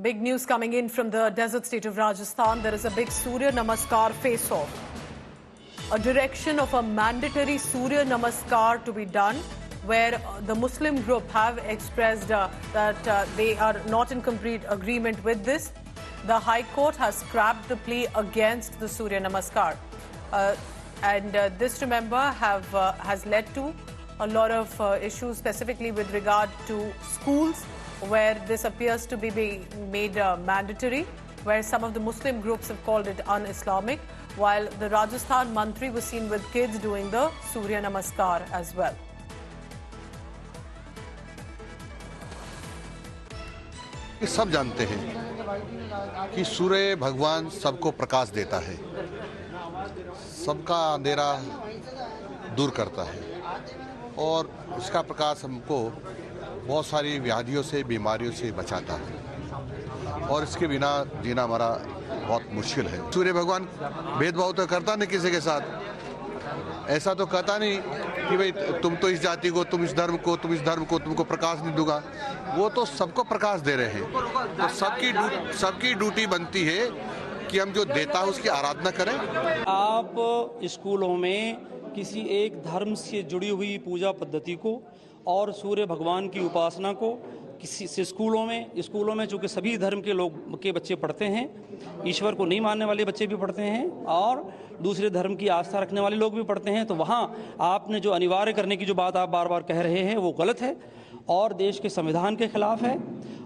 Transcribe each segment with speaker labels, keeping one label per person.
Speaker 1: Big news coming in from the desert state of Rajasthan. There is a big Surya Namaskar face-off. A direction of a mandatory Surya Namaskar to be done, where the Muslim group have expressed that they are not in complete agreement with this. The High Court has scrapped the plea against the Surya Namaskar. This, remember, has led to a lot of issues, specifically with regard to schools, where this appears to be being made mandatory, where some of the Muslim groups have called it un-Islamic, while the Rajasthan Mantri was seen with kids doing the Surya Namaskar as well.
Speaker 2: सब जानते हैं कि सूर्य भगवान सबको प्रकाश देता है, सबका अंधेरा दूर करता है और उसका प्रकाश हमको बहुत सारी व्याधियों से, बीमारियों से बचाता है और इसके बिना जीना हमारा बहुत मुश्किल है। सूर्य भगवान भेदभाव तो करता नहीं किसी के साथ, ऐसा तो कहता नहीं कि भाई तुम तो इस जाति को, तुम इस धर्म को, तुम इस धर्म को, तुमको प्रकाश नहीं दूंगा। वो तो सबको प्रकाश दे रहे हैं, तो सबकी ड्यूटी बनती है कि हम जो देता है उसकी आराधना करें।
Speaker 3: आप स्कूलों में किसी एक धर्म से जुड़ी हुई पूजा पद्धति को और सूर्य भगवान की उपासना को किसी स्कूलों में चूँकि सभी धर्म के लोग के बच्चे पढ़ते हैं, ईश्वर को नहीं मानने वाले बच्चे भी पढ़ते हैं और दूसरे धर्म की आस्था रखने वाले लोग भी पढ़ते हैं, तो वहाँ आपने जो अनिवार्य करने की जो बात आप बार बार कह रहे हैं वो गलत है और देश के संविधान के खिलाफ है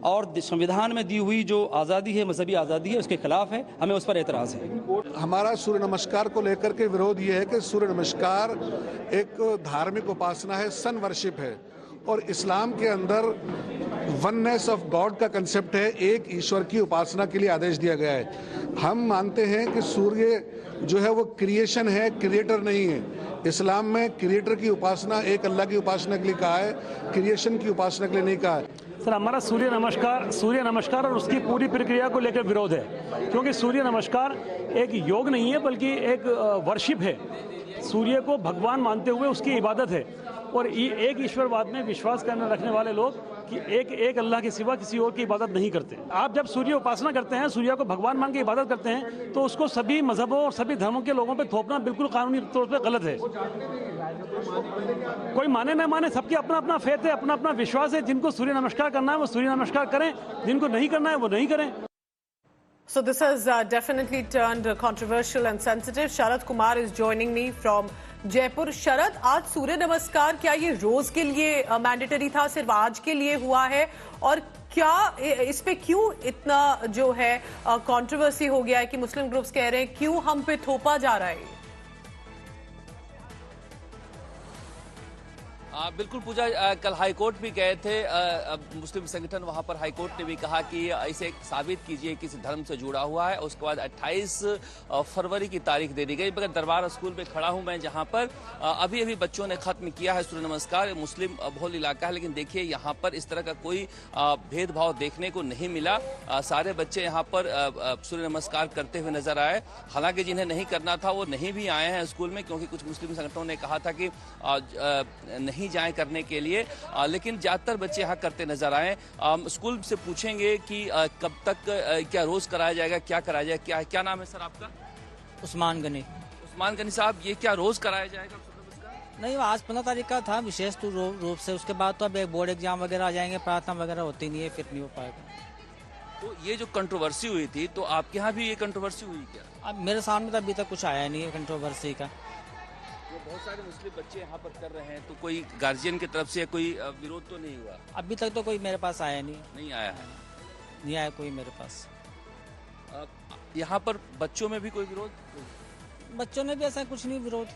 Speaker 3: और संविधान में दी हुई जो आज़ादी है, मजहबी आज़ादी है, उसके खिलाफ है। हमें उस पर एतराज़ है।
Speaker 4: हमारा सूर्य नमस्कार को लेकर के विरोध ये है कि सूर्य नमस्कार एक धार्मिक उपासना है, सन वर्शिप है और इस्लाम के अंदर वननेस ऑफ गॉड का कंसेप्ट है, एक ईश्वर की उपासना के लिए आदेश दिया गया है। हम मानते हैं कि सूर्य जो है वो क्रिएशन है, क्रिएटर नहीं है। इस्लाम में क्रिएटर की उपासना एक अल्लाह की उपासना के लिए कहा है, क्रिएशन की उपासना के लिए नहीं कहा है।
Speaker 5: सर, हमारा सूर्य नमस्कार और उसकी पूरी प्रक्रिया को लेकर विरोध है, क्योंकि सूर्य नमस्कार एक योग नहीं है बल्कि एक वर्शिप है। सूर्य को भगवान मानते हुए उसकी इबादत है और एक ईश्वरवाद में विश्वास करने रखने वाले लोग कि एक अल्लाह के सिवा किसी और की इबादत नहीं करते। आप जब सूर्य उपासना करते हैं, सूर्य को भगवान मान के इबादत करते हैं, तो उसको सभी मजहबों और सभी धर्मों के लोगों पे थोपना बिल्कुल कानूनी तौर पे गलत है। कोई माने न माने, सबकी अपना अपना फेथ है, अपना अपना विश्वास है। जिनको सूर्य नमस्कार करना है वो सूर्य नमस्कार करें, जिनको नहीं करना है वो नहीं करें।
Speaker 1: So this has definitely turned controversial and sensitive. Sharad Kumar is joining me from Jaipur. शरद, आज सूर्य नमस्कार क्या ये रोज के लिए मैंडेटरी था, सिर्फ आज के लिए हुआ है और क्या इस पे क्यों इतना जो है कंट्रोवर्सी हो गया है कि मुस्लिम ग्रुप्स कह रहे हैं क्यों हम पे थोपा जा रहा है?
Speaker 6: बिल्कुल पूजा, कल हाईकोर्ट भी गए थे मुस्लिम संगठन, वहां पर हाईकोर्ट ने भी कहा कि इसे साबित कीजिए किसी धर्म से जुड़ा हुआ है। उसके बाद 28 फरवरी की तारीख दे दी गई। मगर दरबार स्कूल में खड़ा हूं मैं, जहां पर अभी बच्चों ने खत्म किया है सूर्य नमस्कार। मुस्लिम बहुल इलाका है, लेकिन देखिए यहाँ पर इस तरह का कोई भेदभाव देखने को नहीं मिला। सारे बच्चे यहाँ पर सूर्य नमस्कार करते हुए नजर आए। हालांकि जिन्हें नहीं करना था वो नहीं भी आए हैं स्कूल में, क्योंकि कुछ मुस्लिम संगठनों ने कहा था कि नहीं जाएं करने के लिए, लेकिन ज्यादातर बच्चे यहाँ करते नजर आए। स्कूल से पूछेंगे कि कब तक, क्या रोज कराया जाएगा, क्या कराया जाएगा? क्या नाम है सर आपका?
Speaker 7: उस्मान गनी
Speaker 6: साहब, ये क्या रोज कराया जाएगा?
Speaker 7: नहीं, आज 15 तारीख का था विशेष रूप से। उसके बाद तो अब एक बोर्ड एग्जाम वगैरह आ जाएंगे, प्रार्थना वगैरह होती नहीं है, फिर नहीं हो पाएगा।
Speaker 6: तो ये जो कंट्रोवर्सी हुई थी, तो आपके यहाँ भी ये कंट्रोवर्सी हुई क्या?
Speaker 7: अब मेरे सामने तो अभी तक कुछ आया नहीं है कंट्रोवर्सी का।
Speaker 6: बहुत सारे मुस्लिम बच्चे यहाँ पर कर रहे हैं, तो कोई गार्जियन की तरफ से कोई विरोध तो नहीं हुआ?
Speaker 7: अभी तक तो कोई मेरे पास आया
Speaker 6: नहीं आया है।
Speaker 7: नहीं आया कोई मेरे पास।
Speaker 6: यहाँ पर बच्चों में भी कोई विरोध?
Speaker 7: बच्चों ने भी ऐसा कुछ नहीं विरोध।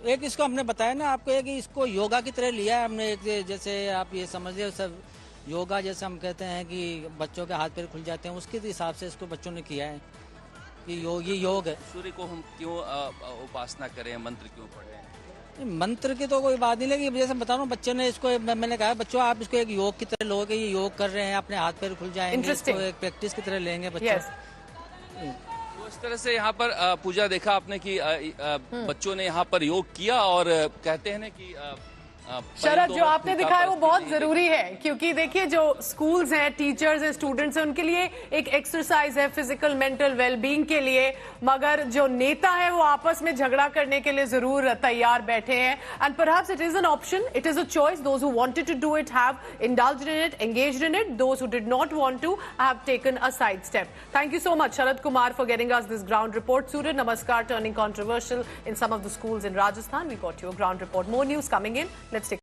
Speaker 7: एक इसको हमने बताया ना आपको, एक इसको योगा की तरह लिया है हमने। एक जैसे आप ये समझिए, सब योगा जैसे हम कहते हैं कि बच्चों के हाथ पैर खुल जाते हैं, उसके हिसाब से इसको बच्चों ने किया है कि ये योग है।
Speaker 6: सूर्य को हम क्यों उपासना करें, मंत्र क्यों पढ़ें?
Speaker 7: मंत्र की तो कोई बात नहीं, लेकिन जैसे बता रहा हूँ, बच्चे ने इसको, मैंने कहा बच्चों आप इसको एक योग की तरह लोगे, ये योग कर रहे हैं, अपने हाथ पैर खुल जाएंगे, इसको एक प्रैक्टिस की तरह लेंगे बच्चे।
Speaker 6: तो इस तरह से यहाँ पर पूजा देखा आपने कि बच्चों ने यहाँ पर योग किया और कहते हैं ना कि
Speaker 1: शरद, जो आपने दिखाया वो बहुत जरूरी है, क्योंकि देखिए जो स्कूल्स हैं, टीचर्स हैं, स्टूडेंट्स हैं, उनके लिए एक एक्सरसाइज है फिजिकल मेंटल वेलबींग के लिए, मगर जो नेता है वो आपस में झगड़ा करने के लिए जरूर तैयार बैठे हैं. And perhaps it is an option, it is a choice. Those who wanted to do it have indulged in it, engaged in it. Those who did not want to have taken a side step. Thank you so much Sharad Kumar for getting us this ground report. Surya Namaskar turning controversial in some of the schools in Rajasthan. We got your ground report. More news coming in.